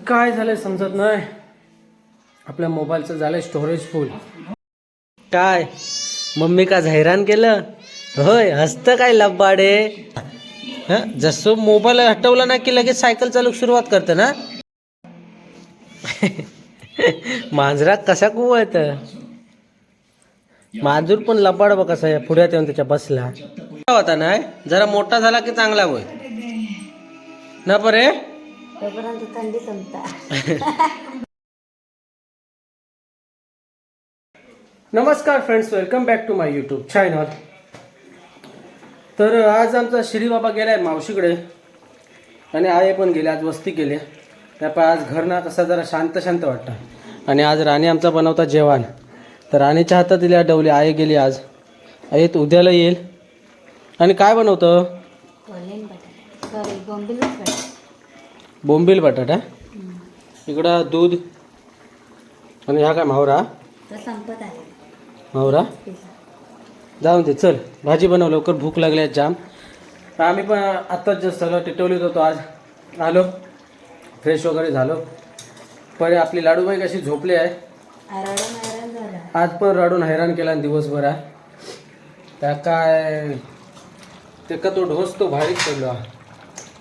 काय झालंय समजत नाही. आपल्या मोबाईलचं झालंय स्टोरेज फुल. काय मम्मी का हैराण केलं होय? हसतं काय लब्बाडे. जसं मोबाईल हटवला ना की लगेच सायकल चालू सुरुवात करतं ना. मांजरा कसा कुवत. मांजूर पण लबाड बघ कसा आहे, पुढ्यात येऊन त्याच्या बसला होता ना. जरा मोठा झाला की चांगला होय ना परे. थंडी संपता. नमस्कार friends, welcome back to my YouTube channel. तर आज आमचा श्री बाबा गेलाय मावशीकडे आणि आई पण गेले. आज वस्ती केली त्यामुळे आज घर ना कसा जरा शांत शांत वाटतं. आणि आज राणी आमचा बनवता जेवण. तर राणीच्या हातात दिल्या डवली. आई गेली आज. आई तर उद्याला येईल. आणि काय बनवतं? बोंबील बटाटा. इकडं दूध आणि हा काय मावरा. संपत आहे मावरा जाऊन दे. चल भाजी बनव लवकर, भूक लागली आहे जाम. आम्ही पण आत्ताच जस्ट सगळं टिटवलीत होतो. आज आलो, फ्रेश वगैरे झालो. पहिले आपली लाडूबाई कशी झोपली आहे. आज पण रडून हैराण केला दिवसभर. त्या काय ते का तो ढोस तो भारीच पडलो.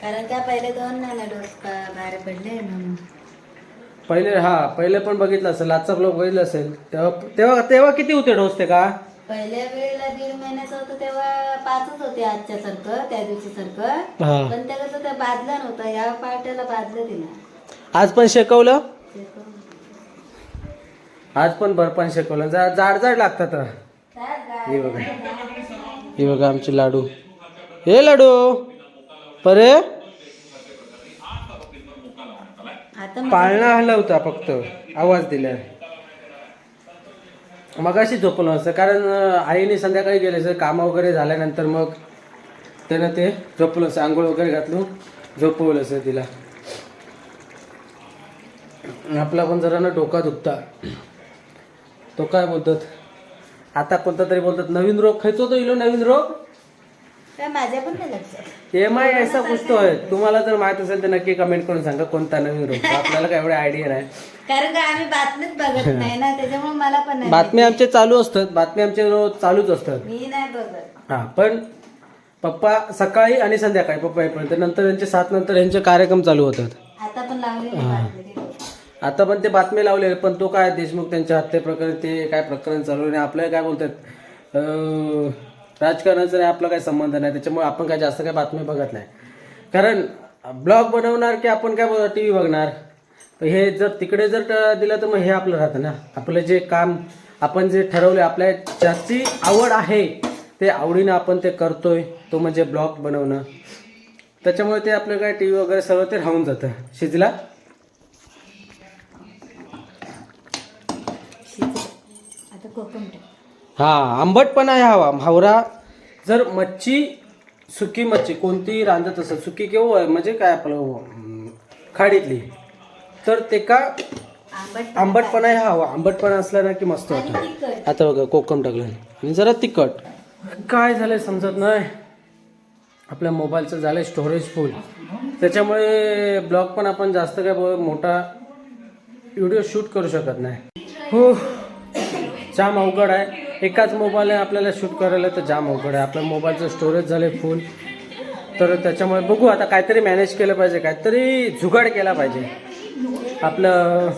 कारण का पहिले दोन डोस बाहेर पडले म्हणून. पहिले पण बघितलं असेल, आजचा ब्लॉग बघितलं असेल. तेव्हा किती होते ढोस ते का? पहिल्या वेळेला 1.5 महिन्याचं होतं तेव्हा 5च होते आजच्या सारखं, त्या दिवशी सारखं. पण त्या कसं ते बादला नव्हता. या पार्ट्याला बादलं तिला. आज पण शेकवलं. आज पण बर्फान शेकवलं. जाड जाड लागतात. हे बघा आमचे लाडू. हे लाडू परे पाळणा हलवता फक्त आवाज दिला. मगाशी झोपलं असं, कारण आईने संध्याकाळी गेले सर काम वगैरे झाल्यानंतर मग त्यानं ते झोपलं असं. आंघोळ वगैरे घातलं झोपवलं असं तिला. आपला पण जरा ना डोका दुखता. तो काय बोलतात आता, कोणता तरी बोलतात नवीन रोग खायचो तो. इलो नवीन रोग काय माझ्या पण नाही लक्षात. MI ऐसा कुछ तो है. तुम्हाला जर माहित असेल तर नक्की कमेंट करून सांगा कोणता नवीन रोग. आपल्याला काय एवढे आयडिया नाही, कारण का आम्ही बातमीच बघत नाही ना, त्याच्यामुळे मला पण नाही. बातमी आमचे चालू असतात. बातमी आमचे रोज चालूच असतात. मी नाही बघत. हा पण पप्पा सकाळी आणि संध्याकाळी पप्पा येईपर्यंत, नंतर त्यांचे 7 नंतर यांचे कार्यक्रम चालू होतात. आता पण लावले आता पण ते बातमी लावले. पण तो काय देशमुख त्यांच्या हत्या प्रकरण ते काय प्रकरण चालू नाही. आपल्याला काय बोलतात राजकारणाचा नाही आपला काही संबंध नाही. त्याच्यामुळे आपण काय जास्त काय बातमी बघत नाही. कारण ब्लॉग बनवणार की आपण काय बोलतो TV बघणार. हे जर तिकडे जर दिलं तर मग हे आपलं राहतं ना. आपलं जे काम आपण जे ठरवले, आपल्या ज्याची आवड आहे ते आवडीनं आपण ते करतोय, तो म्हणजे ब्लॉग बनवणं. त्याच्यामुळे ते आपलं काय TV वगैरे सर्व ते राहून जातं. शिजला आता कोकम. हा आंबटपणा हवा. हावरा जर मच्छी, सुकी मच्छी कोणती रांधत असेल, सुकी किंवा म्हणजे काय आपलं खाडीतली, तर ते का आंबटपणा हवा. आंबटपणा असला ना की मस्त वाटतं. आता बघा कोकम टाकलं आणि जरा तिखट. काय झालंय समजत नाही. आपल्या मोबाईलचं झालंय स्टोरेज फुल. त्याच्यामुळे ब्लॉग पण आपण जास्त काय मोठा व्हिडिओ शूट करू शकत नाही. हो जाम अवघड आहे. एकाच मोबाईल आपल्याला शूट करायला तर जाम अवघड आहे. आपल्या मोबाईलचं स्टोरेज झालं फुल. तर त्याच्यामुळे बघू आता काहीतरी मॅनेज केलं पाहिजे, काहीतरी जुगाड केला पाहिजे आपलं.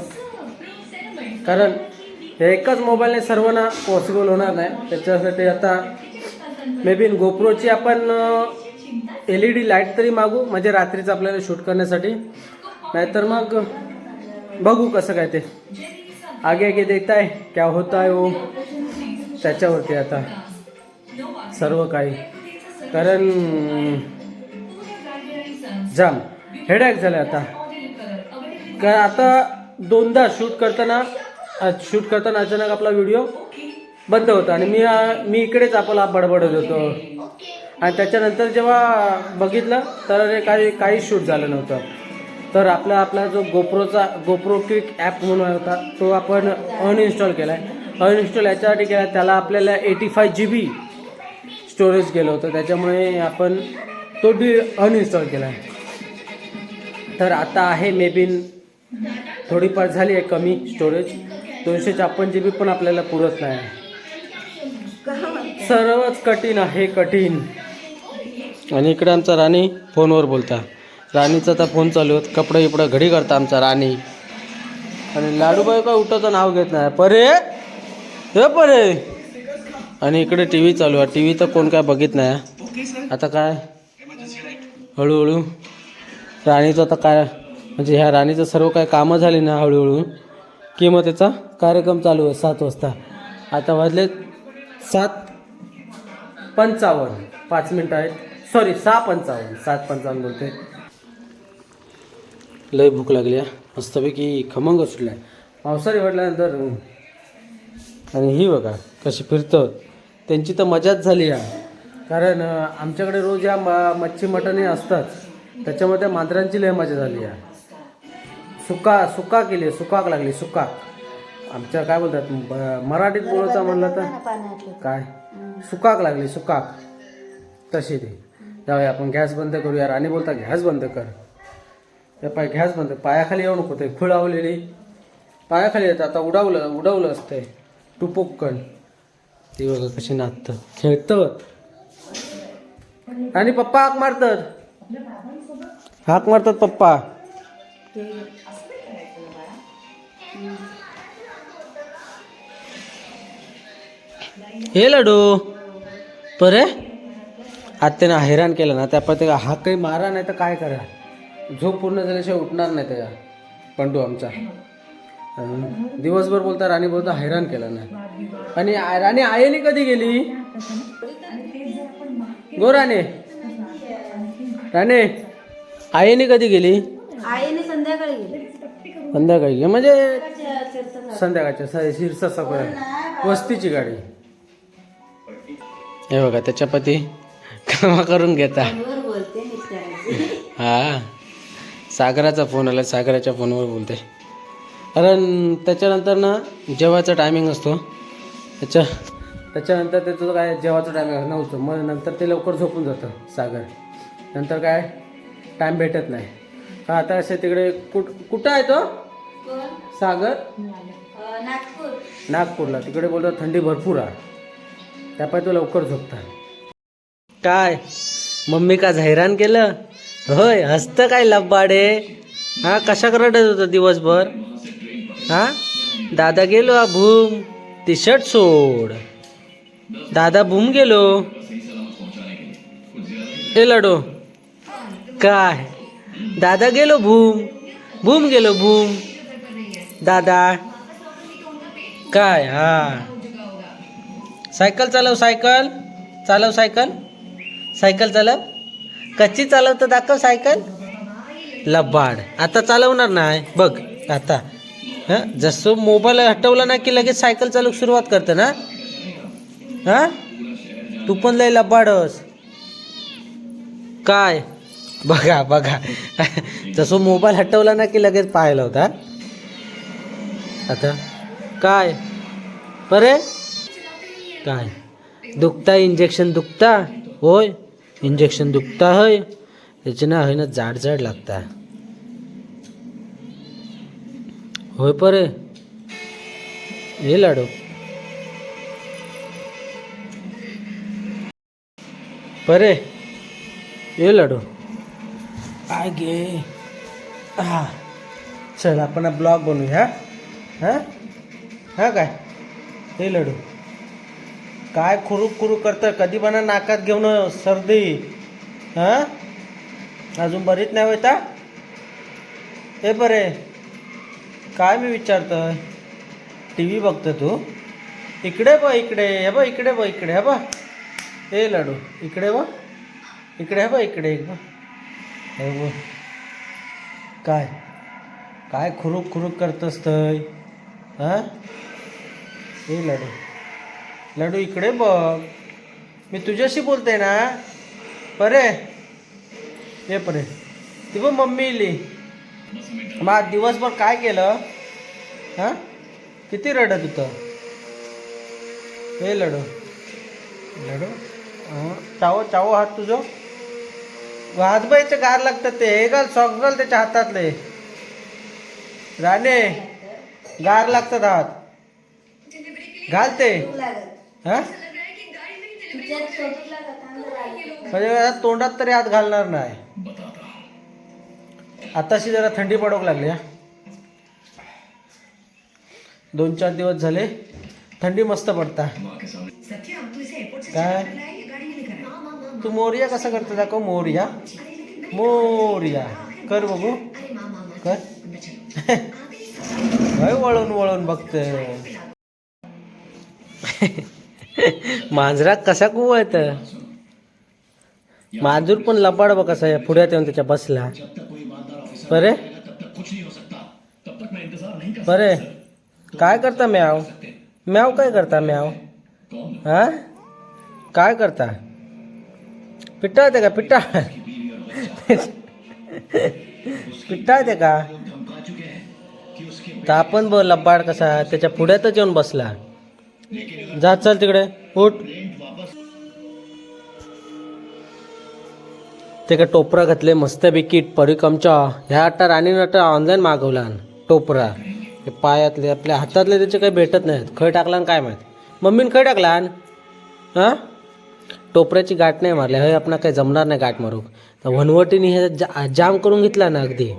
कारण हे एकाच मोबाईलने सर्वांना पॉसिबल होणार नाही. त्याच्यासाठी आता मे बी गोप्रोची आपण LED लाईट तरी मागू, म्हणजे रात्रीचं आपल्याला शूट करण्यासाठी. नाहीतर मग बघू कसं काय ते आगे आगे देखता है क्या होता है वो. त्याच्यावरती आता सर्व काही. कारण जाम हेडॅक झालं आता. कारण आता 2दा शूट करताना अचानक आपला व्हिडिओ बंद होता आणि मी इकडेच आपला बडबडत होतो. आणि त्याच्यानंतर जेव्हा बघितलं तर काही शूट झालं नव्हतं. तर आपला जो गोप्रो क्विक ॲप म्हणून होता तो आपण अनइन्स्टॉल केला आहे. अनइन्स्टॉल याच्यासाठी केला, त्याला आपल्याला 85 GB स्टोरेज गेलं होतं. त्याच्यामुळे आपण तो अनइन्स्टॉल केला आहे. तर आता आहे मे बी थोडीफार झाली आहे कमी स्टोरेज. 256 GB पण आपल्याला पुरत नाही. सर्वच कठीण आहे, कठीण. आणि इकडे आमचा राणी फोनवर बोलता. राणीचा आता फोन चालू आहे. कपडे इकडं घडी करता आमचा राणी. आणि लाडूबाई काय उठाचं नाव घेत नाही. परे हे परे. आणि इकडे टी व्ही चालू आहे. टी व्ही तर कोण काय बघित नाही. आता काय हळूहळू राणीचं आता काय म्हणजे ह्या राणीचं सर्व काय कामं झाली ना हळूहळू की मग त्याचा कार्यक्रम चालू आहे 7 वाजता. आता वाजले 7:55. 5 मिनटं आहेत. सॉरी 6:55. 7:55 बोलते. लय भूक लागली आहे. मस्तपैकी खमंग सुटला आहे पावसाळी म्हटल्यानंतर. आणि ही बघा कशी फिरतं. त्यांची तर मजाच झाली आहे. कारण आमच्याकडे रोज या मच्छी मटण हे असतात. त्याच्यामध्ये मांजरांची लय मजा झाली आहे. सुका केली, सुकाक लागली, सुकाक. आमच्या काय बोलतात मराठीत बोलायचं म्हणलं तर काय सुकाक लागली, सुकाक. तशी ती जाऊया आपण गॅस बंद करूया. राणी बोलता गॅस बंद कर. त्या गॅस बंद. पायाखाली येऊ नको. ते खुळावलेली पायाखाली येतं. आता उडवलं असतंय टुपोक्कन. ती बघा कशी नाचतं खेळतं. आणि पप्पा हाक मारतात पप्पा. हे लाडू परे आत्याने हैराण केलं ना त्या ते हाक काही मारा नाही तर काय करा. झोप पूर्ण झाल्याशिवाय उठणार नाही त्या पंडू आमचा. दिवसभर बोलता राणी बोलता हैराण केलं नाही. आणि राणी आईने कधी गेली गो राणे आईने कधी गेली. आईने संध्याकाळी गेली. संध्याकाळी म्हणजे संध्याकाळच्या शिरसा सगळं वस्तीची गाडी. हे बघा त्याच्या पती कामा करून घेता. हा सागराचा फोन आला. सागराच्या फोनवर बोलते. कारण त्याच्यानंतर ना जेवायचा टायमिंग असतो. त्याच्यानंतर त्याचं काय जेवायचं टायमिंग नव्हतं. मग नंतर ते लवकर झोपून जातं सागर. नंतर काय टाईम भेटत नाही का. आता असे तिकडे कुठं आहे तो सागर. नागपूरला. तिकडे बोलतो थंडी भरपूर आहे. त्यापाय तो लवकर झोपता. काय मम्मी का हैराण केलं होय. हसतं काय लब्बाडे. हा कशा रडत होतं दिवसभर. हा दादा गेलो भूम. टी शर्ट सोड. दादा भूम गेलो. हे लाडो काय दादा गेलो भूम गेलो भूम. दादा काय हा सायकल चालव. सायकल चालव. कच्ची चालवतं दाखव सायकल. लबाड आता चालवणार नाही बघ. आता जसं मोबाईल हटवला ना की लगेच सायकल चालू सुरुवात करतं ना. हा तू पण लय लबाडस. काय बघा जसं मोबाईल हटवला ना की लगेच पाहायला होता. आता काय बरे काय दुखता. इंजेक्शन दुखता होय. इंजेक्शन दुखता होय. त्याचे ना होय ना जाड लागता होय परे. हे लाडू परे. ये लाडू काय गे. हा चल आपण ब्लॉग बनवूया. हा काय हे लाडू काय खुरूक करतं. कधी बना नाकात घेऊन सर्दी. अजून बरीच नाही होता. हे बरे काय मी विचारतोय. टी व्ही बघतो तू. इकडे बघ इकडे. हे बघ इकडे बघ इकडे. हे बघ हे लाडू इकडे बघ इकडे. हे बघ इकडे एक बघ. हे बघ काय खुरूक करतस तय. हे लाडू इकडे बघ. मी तुझ्याशी बोलते ना परे. हे परे ती बघ मम्मी इली. मग आज दिवसभर काय केलं. किती रडत होतं. हे लाडू चावो हात तुझं. हातबाईचे गार लागतात ते. हे घाल सॉक्स घाल त्याच्या हातातले. राणे गार लागतात हात घालते तू लागत हा तुझ्यात सोबत लागत अंदर लागत. म्हणजे आता तोंडात तरी हात घालणार नाही. आताशी जरा थंडी पडोक लागली हा. 2-4 दिवस झाले थंडी मस्त पडता. काय तू मोरिया कसा करतो दाखव. मोरिया मोरिया कर बघू कर. काय वळून वळून बघतोय. मांजरा कसा कुवळत. मांजूर पण लबाड बघ कसा या पुढ्यात येऊन त्याच्या बसला. बरे बरे काय करता म्याव म्याव काय करता म्याव हा काय करता. पिटाळते का पिटाळते का. तर आपण बघ लबाड कसा त्याच्या पुढ्यातच येऊन बसला. जा चल तिकडे उठ. ते का टोपरा घातले मस्तपैकी परिकमच्या ह्या आता राणीनं आता ऑनलाईन मागवला टोपरा. हे पायातले आपल्या हातातले त्याचे काही भेटत नाहीत. खय टाकला काय माहीत मम्मीनं खय टाकला हां. टोपऱ्याची गाठ नाही मारली हे आपण काही जमणार नाही गाठ मारू. तर वनवटीने हे जाम करून घेतला ना अगदी.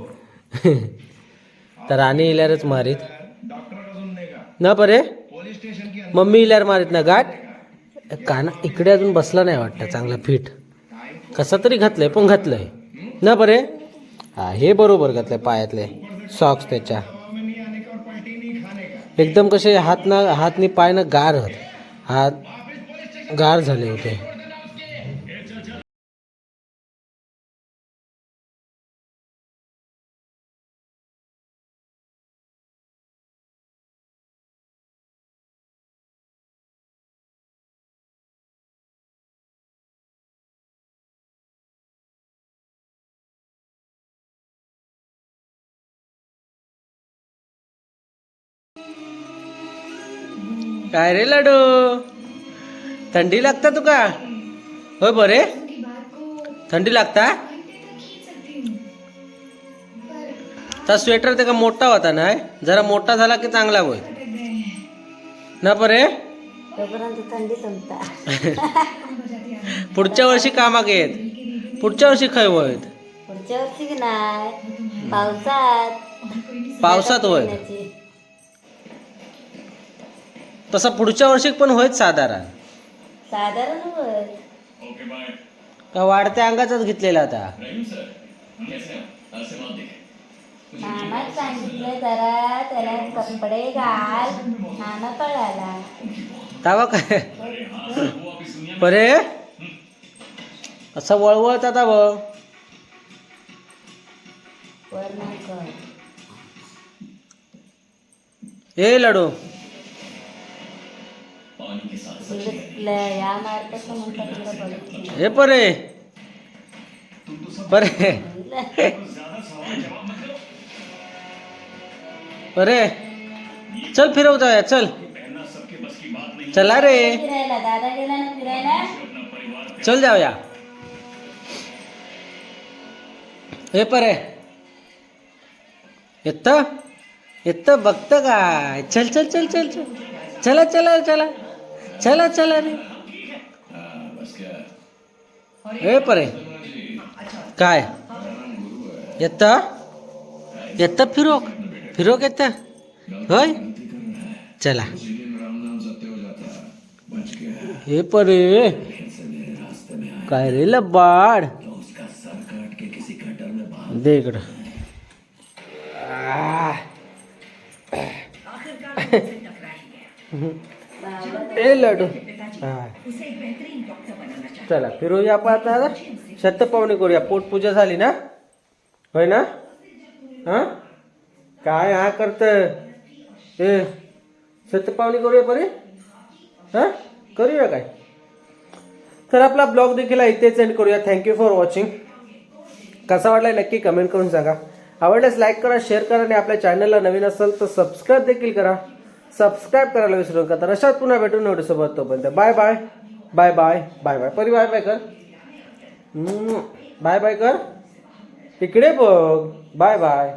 तर राणी इल्यारच मारीत ना बरे मम्मी इल्यार मारीत ना गाठ. काना इकडे अजून बसला नाही वाटतं चांगला फिट. कसा तरी घातलंय पण घातलंय ना बरे. हा हे बरोबर घातलंय पायातले सॉक्स त्याच्या एकदम कसे हातनी पायनं गार होत. हात गार झाले होते. काय रे लाडू थंडी लागता तुका होय बरे थंडी लागता. तर स्वेटर ते का मोठा होता ना जरा मोठा झाला की चांगला होईल ना बरे. तोपर्यंत थंडी संपता. पुढच्या वर्षी कामा घेत पुढच्या वर्षी खय होत. पुढच्या वर्षी की नाही पावसात होय तसा पुढच्या वर्षी पण होईल साधारण होय. का वाढत्या अंगाचाच घेतलेला आता. मामाच सांगितलं जरा त्याला कपडे घाल नाना कळाला तावा काय बरे असं वळवळत आता वर नाही कर. हे लाडू या मार्केट म्हणतात हे परे बरे बरे चल फिरव जाऊया चल चला रे फिरायला दादा गेला ना फिरायला. चल जाऊया. हे परे येत बघत काय. चल चल चल चल चल चला चला चला चला चला रे. हे परे काय येत फिरोक येत होय चला. हे परे काय रे लबाड दे इकडं. ए लाडू चला फिरूया आपण आता. शतपावणी करूया. पोटपूजा झाली ना होय ना. हा काय हा करत ए शतपावणी करूया बरे हा करूया काय. तर आपला ब्लॉग देखील इथेच एंड करूया. Thank you for watching. कसा वाटला नक्की कमेंट करून सांगा. आवडल्यास लाईक करा शेअर करा आणि आपल्या चॅनलला नवीन असेल तर सबस्क्राईब देखील करा. सबस्क्राईब करायला विसरू नका. तर अशात पुन्हा भेटून नोटीसोबत तोपर्यंत bye bye bye bye bye bye. परी बाय बाय कर. बाय बाय कर. इकडे बघ. Bye bye.